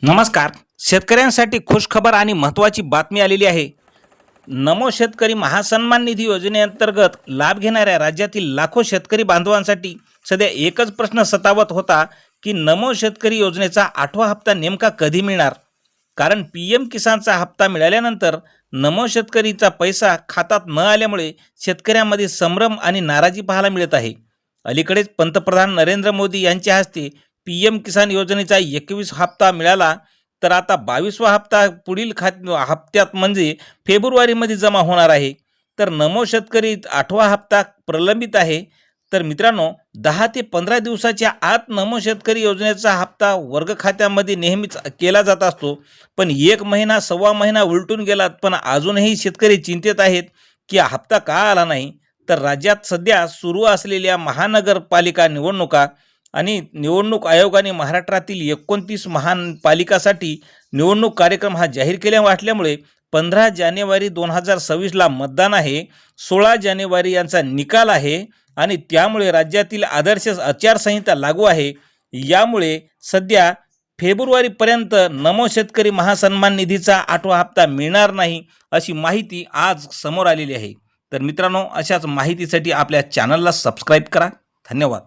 नमस्कार. शेतकऱ्यांसाठी खुशखबर आणि महत्त्वाची बातमी आलेली आहे. नमो शेतकरी महासन्मान निधी योजनेअंतर्गत लाभ घेणाऱ्या राज्यातील लाखो शेतकरी बांधवांसाठी सध्या एकच प्रश्न सतावत होता की नमो शेतकरी योजनेचा 8वा हप्ता नेमका कधी मिळणार. कारण PM किसानचा हप्ता मिळाल्यानंतर नमो शेतकरीचा पैसा खात्यात न आल्यामुळे शेतकऱ्यांमध्ये संभ्रम आणि नाराजी पाहायला मिळत आहे. अलीकडेच पंतप्रधान नरेंद्र मोदी यांच्या हस्ते PM किसान योजनेचा 21 हप्ता मिळाला, तर आता 22वा हप्ता पुढील हप्त्यात म्हणजे फेब्रुवारीमध्ये जमा होणार आहे. तर नमो शेतकरी 8वा हप्ता प्रलंबित आहे. तर मित्रांनो, 10 ते 15 दिवसाच्या आत नमो शेतकरी योजनेचा हप्ता वर्ग खात्यामध्ये नेहमीच केला जात असतो. पण 1 महिना सव्वा महिना उलटून गेला, पण अजूनही शेतकरी चिंतेत आहेत की हप्ता का आला नाही. तर राज्यात सध्या सुरू असलेल्या महानगरपालिका निवडणुका आणि निवडणूक आयोगाने महाराष्ट्रातील 29 महानपालिकासाठी निवडणूक कार्यक्रम हा जाहीर केल्या वाटल्यामुळे 15 जानेवारी 2026ला मतदान आहे, 16 जानेवारी यांचा निकाल आहे आणि त्यामुळे राज्यातील आदर्श आचारसंहिता लागू आहे. यामुळे सध्या फेब्रुवारीपर्यंत नमो शेतकरी महासन्मान निधीचा 8वा हप्ता मिळणार नाही, अशी माहिती आज समोर आलेली आहे. तर मित्रांनो, अशाच माहितीसाठी आपल्या चॅनलला सबस्क्राईब करा. धन्यवाद.